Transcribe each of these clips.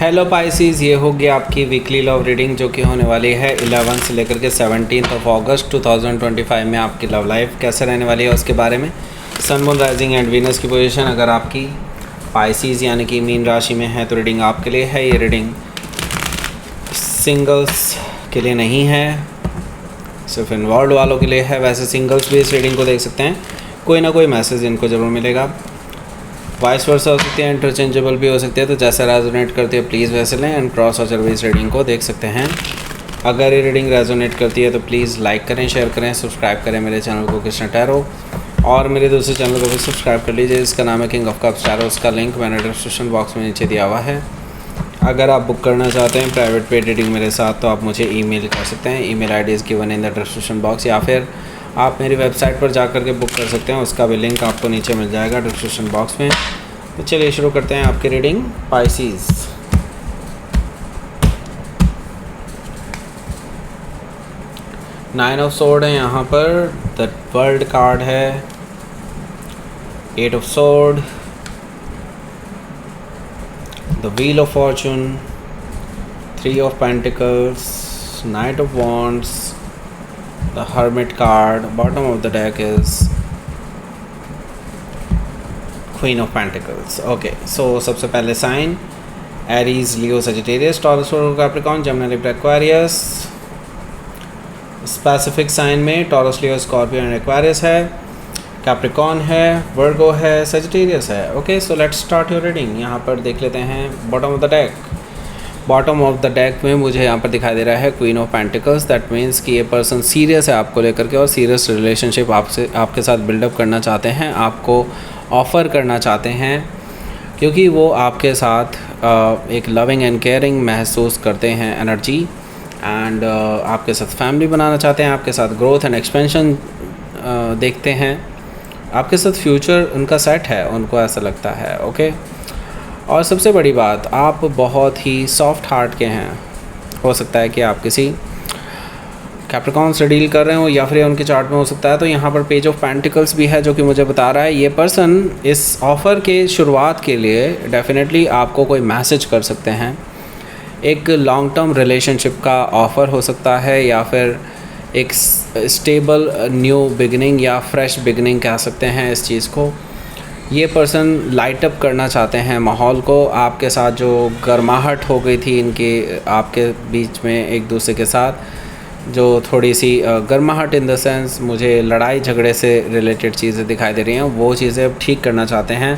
Hello Pisces, ये हो गया आपकी वीकली लव रीडिंग जो कि होने वाली है 11 से लेकर के 17 अगस्त 2025 में। आपकी लव लाइफ कैसे रहने वाली है उसके बारे में, sun moon rising and Venus की पोजीशन अगर आपकी पाइसिस यानी कि मीन राशि में है तो रीडिंग आपके लिए है। ये रीडिंग सिंगल्स के लिए नहीं है, सिर्फ इन्वॉल्व वालों के लिए है। वैसे सिंगल्स भी इस रीडिंग को देख सकते हैं, कोई ना कोई मैसेज इनको ज़रूर मिलेगा। वाइस वर्सा हो सकती है, इंटरचेंजेबल भी हो सकती है, तो जैसा रेजोनेट करती है प्लीज़ वैसे लें एंड क्रॉस और सर्विस रीडिंग को देख सकते हैं। अगर ये रीडिंग रेजोनेट करती है तो प्लीज़ लाइक करें, शेयर करें, सब्सक्राइब करें मेरे चैनल को कृष्ण टैरो, और मेरे दूसरे चैनल को भी सब्सक्राइब कर लीजिए, इसका नाम है किंग ऑफ कप्स टैरो। उसका लिंक मैंने डिस्क्रिप्शन बॉक्स में नीचे दिया हुआ है। अगर आप बुक करना चाहते हैं प्राइवेट पेड रीडिंग मेरे साथ तो आप मुझे ईमेल कर सकते हैं, email ID is given in the description box, या फिर आप मेरी वेबसाइट पर जा कर के बुक कर सकते हैं, उसका भी लिंक आपको नीचे मिल जाएगा डिस्क्रिप्शन बॉक्स में। तो चलिए शुरू करते हैं आपकी reading Pisces. Nine of sword है यहाँ पर, द वर्ल्ड कार्ड है, eight of sword, the wheel of fortune, three of pentacles, knight of wands, the hermit card, bottom of the deck is queen of pentacles. Okay, so सबसे पहले sign Aries, Leo, Sagittarius, Taurus, Capricorn, Gemini, Libra, Aquarius. Specific sign में Taurus, Leo, Scorpio and Aquarius है, Capricorn है, Virgo है, Sagittarius है। Okay, so let's start your reading. यहाँ पर देख लेते हैं bottom of the deck. Bottom of the deck में मुझे यहाँ पर दिखाई दे रहा है queen of pentacles. That means कि ये पर्सन सीरियस है आपको लेकर के, और सीरियस रिलेशनशिप आपके साथ बिल्डअप करना चाहते हैं, आपको ऑफ़र करना चाहते हैं, क्योंकि वो आपके साथ एक लविंग एंड केयरिंग महसूस करते हैं एनर्जी, एंड आपके साथ फैमिली बनाना चाहते हैं, आपके साथ ग्रोथ एंड एक्सपेंशन देखते हैं, आपके साथ फ्यूचर उनका सेट है, उनको ऐसा लगता है। ओके, और सबसे बड़ी बात, आप बहुत ही सॉफ्ट हार्ट के हैं। हो सकता है कि आप किसी कैप्रिकॉर्न से डील कर रहे हो, या फिर उनके चार्ट में हो सकता है। तो यहाँ पर पेज ऑफ पेंटिकल्स भी है जो कि मुझे बता रहा है ये पर्सन इस ऑफ़र के शुरुआत के लिए डेफिनेटली आपको कोई मैसेज कर सकते हैं। एक लॉन्ग टर्म रिलेशनशिप का ऑफ़र हो सकता है, या फिर एक स्टेबल न्यू बिगिनिंग या फ्रेश बिगिनिंग कह सकते हैं इस चीज़ को। ये पर्सन लाइट अप करना चाहते हैं माहौल को, आपके साथ जो गर्माहट हो गई थी इनके आपके बीच में एक दूसरे के साथ, जो थोड़ी सी गर्माहट इन द सेंस मुझे लड़ाई झगड़े से रिलेटेड चीज़ें दिखाई दे रही हैं, वो चीज़ें अब ठीक करना चाहते हैं।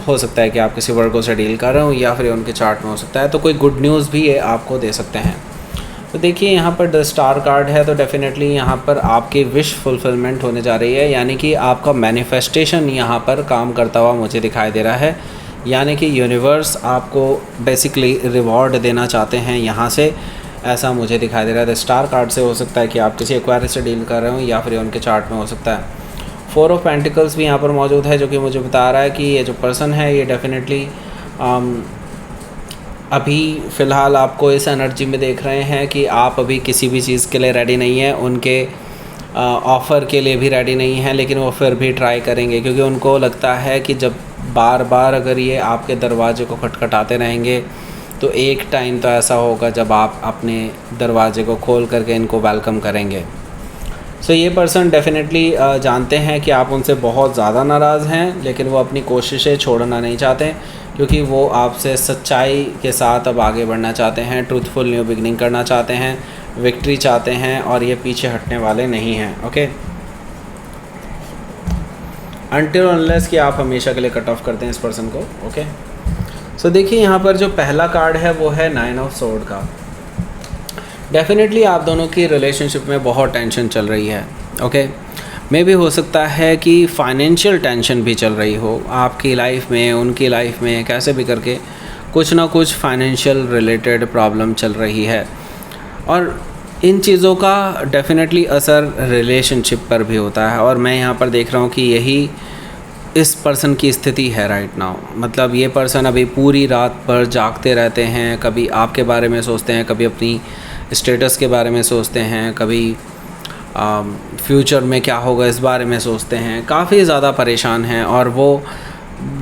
हो सकता है कि आप किसी वर्गों से डील कर रहे हो, या फिर उनके चार्ट में हो सकता है, तो कोई गुड न्यूज़ भी ये आपको दे सकते हैं। तो देखिए यहाँ पर द स्टार कार्ड है, तो डेफिनेटली यहाँ पर आपकी विश फुलफिलमेंट होने जा रही है, यानी कि आपका मैनिफेस्टेशन यहाँ पर काम करता हुआ मुझे दिखाई दे रहा है। यानी कि यूनिवर्स आपको बेसिकली रिवॉर्ड देना चाहते हैं यहाँ से, ऐसा मुझे दिखाई दे रहा है। द स्टार कार्ड से हो सकता है कि आप किसी एक्वायरियस से डील कर रहे हो, या फिर उनके चार्ट में हो सकता है। फोर ऑफ पेंटिकल्स भी यहाँ पर मौजूद है, जो कि मुझे बता रहा है कि ये जो पर्सन है ये डेफिनेटली अभी फ़िलहाल आपको इस एनर्जी में देख रहे हैं कि आप अभी किसी भी चीज़ के लिए रेडी नहीं हैं, उनके ऑफ़र के लिए भी रेडी नहीं हैं, लेकिन वो फिर भी ट्राई करेंगे, क्योंकि उनको लगता है कि जब बार बार अगर ये आपके दरवाजे को खटखटाते रहेंगे तो एक टाइम तो ऐसा होगा जब आप अपने दरवाजे को खोल करके इनको वेलकम करेंगे। सो ये पर्सन डेफिनेटली जानते हैं कि आप उनसे बहुत ज़्यादा नाराज़ हैं, लेकिन वो अपनी कोशिशें छोड़ना नहीं चाहते, क्योंकि वो आपसे सच्चाई के साथ अब आगे बढ़ना चाहते हैं, ट्रूथफुल न्यू बिगनिंग करना चाहते हैं, विक्ट्री चाहते हैं, और ये पीछे हटने वाले नहीं हैं। ओके, अनटिल अनलेस कि आप हमेशा के लिए कट ऑफ करते हैं इस पर्सन को। ओके, सो देखिए यहाँ पर जो पहला कार्ड है वो है नाइन ऑफ सोर्ड का। डेफिनेटली आप दोनों की रिलेशनशिप में बहुत टेंशन चल रही है। ओके, मे भी हो सकता है कि फाइनेंशियल टेंशन भी चल रही हो आपकी लाइफ में, उनकी लाइफ में, कैसे भी करके कुछ ना कुछ फाइनेंशियल रिलेटेड प्रॉब्लम चल रही है, और इन चीज़ों का डेफिनेटली असर रिलेशनशिप पर भी होता है। और मैं यहाँ पर देख रहा हूँ कि यही इस पर्सन की स्थिति है राइट नाउ। मतलब ये पर्सन अभी पूरी रात भर जागते रहते हैं, कभी आपके बारे में सोचते हैं, कभी अपनी स्टेटस के बारे में सोचते हैं, कभी फ्यूचर में क्या होगा इस बारे में सोचते हैं, काफ़ी ज़्यादा परेशान हैं, और वो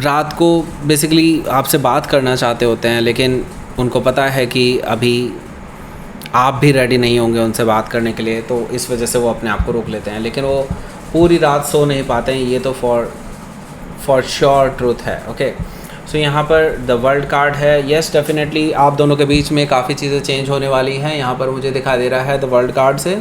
रात को बेसिकली आपसे बात करना चाहते होते हैं, लेकिन उनको पता है कि अभी आप भी रेडी नहीं होंगे उनसे बात करने के लिए, तो इस वजह से वो अपने आप को रोक लेते हैं, लेकिन वो पूरी रात सो नहीं पाते हैं। ये तो फॉर श्योर ट्रूथ है। ओके, सो यहाँ पर द वर्ल्ड कार्ड है। येस डेफिनेटली आप दोनों के बीच में काफ़ी चीज़ें चेंज होने वाली हैं। यहाँ पर मुझे दिखाई दे रहा है द वर्ल्ड कार्ड से।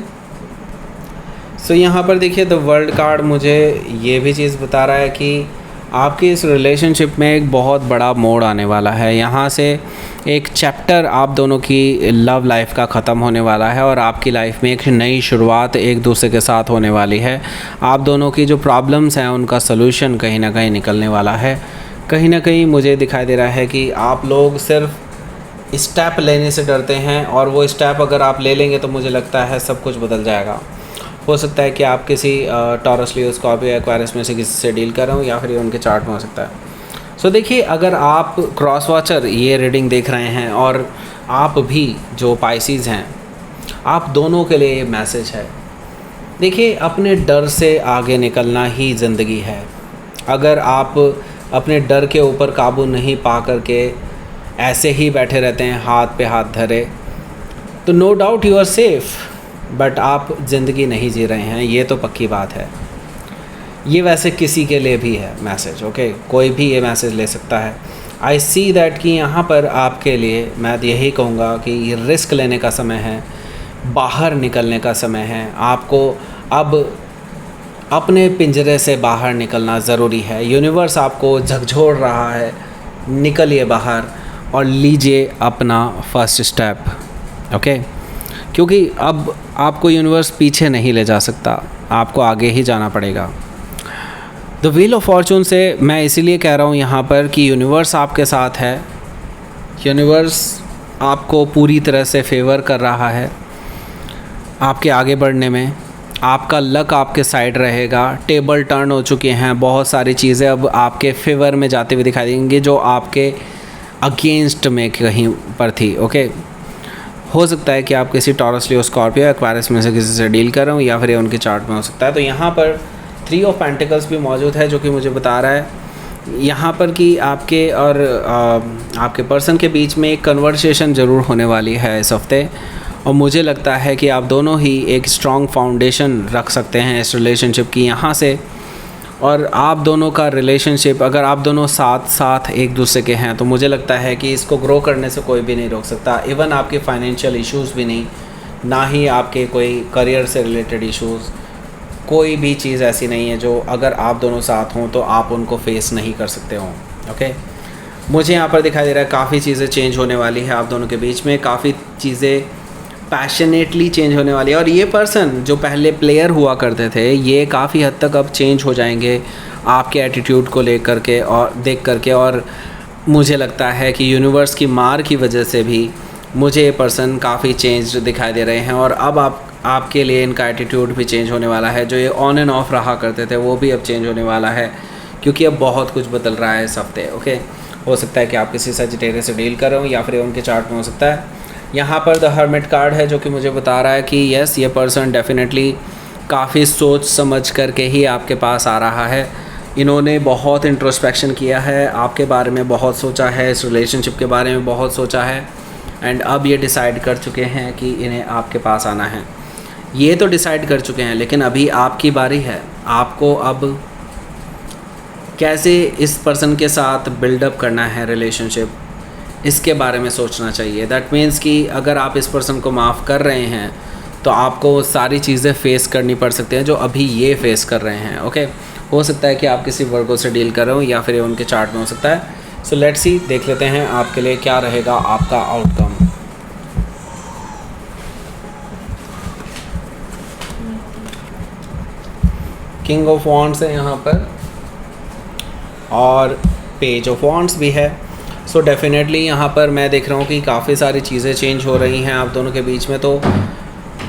सो यहाँ पर देखिए द वर्ल्ड कार्ड मुझे ये भी चीज़ बता रहा है कि आपकी इस रिलेशनशिप में एक बहुत बड़ा मोड़ आने वाला है। यहाँ से एक चैप्टर आप दोनों की लव लाइफ का ख़त्म होने वाला है और आपकी लाइफ में एक नई शुरुआत एक दूसरे के साथ होने वाली है। आप दोनों की जो प्रॉब्लम्स हैं उनका सलूशन कहीं ना कहीं निकलने वाला है। कहीं ना कहीं मुझे दिखाई दे रहा है कि आप लोग सिर्फ स्टेप लेने से डरते हैं, और वो स्टेप अगर आप ले लेंगे तो मुझे लगता है सब कुछ बदल जाएगा। हो सकता है कि आप किसी टॉरस, लियो, स्कॉर्पियो, एक्वेरियस में से किसी से डील कर रहे हो, या फिर ये उनके चार्ट में हो सकता है। सो देखिए, अगर आप क्रॉस वॉचर ये रीडिंग देख रहे हैं और आप भी जो पाइसीज़ हैं, आप दोनों के लिए ये मैसेज है। देखिए, अपने डर से आगे निकलना ही ज़िंदगी है। अगर आप अपने डर के ऊपर काबू नहीं पा करके ऐसे ही बैठे रहते हैं हाथ पे हाथ धरे, तो no doubt you are safe, but आप ज़िंदगी नहीं जी रहे हैं, ये तो पक्की बात है। ये वैसे किसी के लिए भी है मैसेज। ओके, कोई भी ये मैसेज ले सकता है। आई सी दैट कि यहाँ पर आपके लिए मैं यही कहूँगा कि ये रिस्क लेने का समय है, बाहर निकलने का समय है। आपको अब अपने पिंजरे से बाहर निकलना ज़रूरी है। यूनिवर्स आपको झकझोर रहा है, निकलिए बाहर और लीजिए अपना फर्स्ट स्टेप। ओके, क्योंकि अब आपको यूनिवर्स पीछे नहीं ले जा सकता, आपको आगे ही जाना पड़ेगा। द व्हील ऑफ फॉर्चून से मैं इसीलिए कह रहा हूँ यहाँ पर कि यूनिवर्स आपके साथ है। यूनिवर्स आपको पूरी तरह से फेवर कर रहा है आपके आगे बढ़ने में। आपका लक आपके साइड रहेगा। टेबल टर्न हो चुके हैं, बहुत सारी चीज़ें अब आपके फेवर में जाते हुए दिखाई देंगी जो आपके अगेंस्ट में कहीं पर थी। ओके, हो सकता है कि आप किसी टॉरस, लियो, स्कॉर्पियो, एक्वेरियस में से किसी से डील कर रहे हो, या फिर ये उनके चार्ट में हो सकता है। तो यहाँ पर 3 ऑफ पेंटिकल्स भी मौजूद है, जो कि मुझे बता रहा है यहाँ पर कि आपके और आपके पर्सन के बीच में एक कन्वर्सेशन ज़रूर होने वाली है इस हफ्ते। और मुझे लगता है कि आप दोनों ही एक स्ट्रॉन्ग फाउंडेशन रख सकते हैं इस रिलेशनशिप की यहाँ से। और आप दोनों का रिलेशनशिप, अगर आप दोनों साथ साथ एक दूसरे के हैं, तो मुझे लगता है कि इसको ग्रो करने से कोई भी नहीं रोक सकता। इवन आपके फाइनेंशियल इश्यूज़ भी नहीं, ना ही आपके कोई करियर से रिलेटेड इश्यूज़, कोई भी चीज़ ऐसी नहीं है जो अगर आप दोनों साथ हों तो आप उनको फेस नहीं कर सकते हों। ओके, मुझे यहाँ पर दिखाई दे रहा है काफ़ी चीज़ें चेंज होने वाली है आप दोनों के बीच में, काफ़ी चीज़ें पैशनेटली चेंज होने वाली है। और ये पर्सन जो पहले प्लेयर हुआ करते थे, ये काफ़ी हद तक अब चेंज हो जाएंगे आपके एटीट्यूड को लेकर के और देख करके। और मुझे लगता है कि यूनिवर्स की मार की वजह से भी मुझे ये पर्सन काफ़ी चेंज दिखाई दे रहे हैं। और अब आपके लिए इनका एटीट्यूड भी चेंज होने वाला है। जो ये ऑन एंड ऑफ रहा करते थे वो भी अब चेंज होने वाला है, क्योंकि अब बहुत कुछ बदल रहा है इस हफ्ते। ओके, हो सकता है कि आप किसी सजिटेरियस से डील कर रहे हो, या फिर उनके चार्ट में हो सकता है। यहाँ पर द हर्मिट कार्ड है, जो कि मुझे बता रहा है कि यस, ये पर्सन डेफिनेटली काफ़ी सोच समझ करके ही आपके पास आ रहा है। इन्होंने बहुत इंट्रोस्पेक्शन किया है, आपके बारे में बहुत सोचा है, इस रिलेशनशिप के बारे में बहुत सोचा है, एंड अब ये डिसाइड कर चुके हैं कि इन्हें आपके पास आना है। ये तो डिसाइड कर चुके हैं, लेकिन अभी आपकी बारी है। आपको अब कैसे इस पर्सन के साथ बिल्डअप करना है रिलेशनशिप, इसके बारे में सोचना चाहिए। दैट मीन्स कि अगर आप इस पर्सन को माफ़ कर रहे हैं तो आपको सारी चीज़ें फ़ेस करनी पड़ सकती हैं जो अभी ये फ़ेस कर रहे हैं। ओके, हो सकता है कि आप किसी वर्गो से डील कर रहे हो, या फिर उनके चार्ट में हो सकता है। सो लेट्स सी, देख लेते हैं आपके लिए क्या रहेगा आपका आउटकम। किंग ऑफ वॉन्ड्स है यहाँ पर, और पेज ऑफ वॉन्ड्स भी है। सो डेफिनेटली यहाँ पर मैं देख रहा हूँ कि काफ़ी सारी चीज़ें चेंज हो रही हैं आप दोनों के बीच में। तो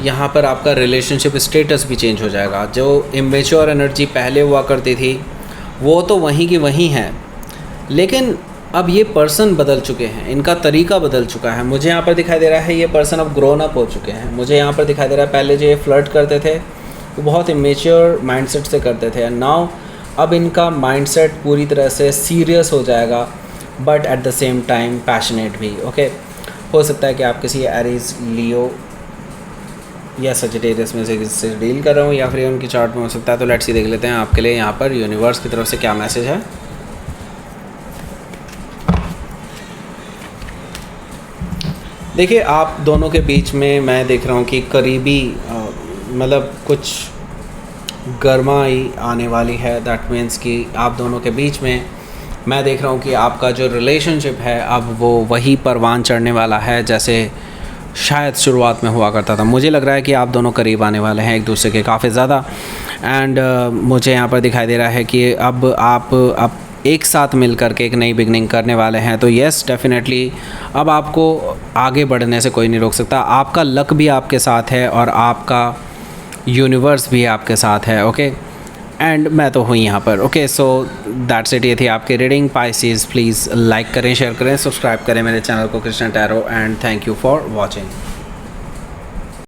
यहाँ पर आपका रिलेशनशिप स्टेटस भी चेंज हो जाएगा। जो इमेच्योर एनर्जी पहले हुआ करती थी वो तो वहीं की वहीं है, लेकिन अब ये पर्सन बदल चुके हैं, इनका तरीका बदल चुका है। मुझे यहाँ पर दिखाई दे रहा है ये पर्सन अब ग्रोन अप हो चुके हैं। मुझे यहाँ पर दिखाई दे रहा है पहले जो ये फ्लर्ट करते थे वो बहुत इमेच्योर माइंडसेट से करते थे, एंड नाउ अब इनका माइंडसेट पूरी तरह से सीरियस हो जाएगा, but at the same time passionate भी। ओके, हो सकता है कि आप किसी एरीज, लियो या सजिटेरियस में से किसी से डील कर रहा हूँ, या फिर उनकी चार्ट में हो सकता है। तो लेट्स सी देख लेते हैं आपके लिए यहाँ पर यूनिवर्स की तरफ से क्या मैसेज है। देखिए, आप दोनों के बीच में मैं देख रहा हूँ कि करीबी मतलब कुछ गर्माई आने वाली है। दैट मीन्स कि आप दोनों के बीच में मैं देख रहा हूँ कि आपका जो रिलेशनशिप है अब वो वही परवान चढ़ने वाला है जैसे शायद शुरुआत में हुआ करता था। मुझे लग रहा है कि आप दोनों करीब आने वाले हैं एक दूसरे के काफ़ी ज़्यादा। एंड मुझे यहाँ पर दिखाई दे रहा है कि अब आप एक साथ मिल कर के एक नई बिगनिंग करने वाले हैं। तो येस, डेफिनेटली अब आपको आगे बढ़ने से कोई नहीं रोक सकता। आपका लक भी आपके साथ है और आपका यूनिवर्स भी आपके साथ है। ओके, एंड मैं तो हूँ यहाँ पर। Okay, so that's it. ये थी आपकी रीडिंग। पाइसेस प्लीज़ लाइक करें, शेयर करें, सब्सक्राइब करें मेरे चैनल को Krishna tarot, and thank you for watching.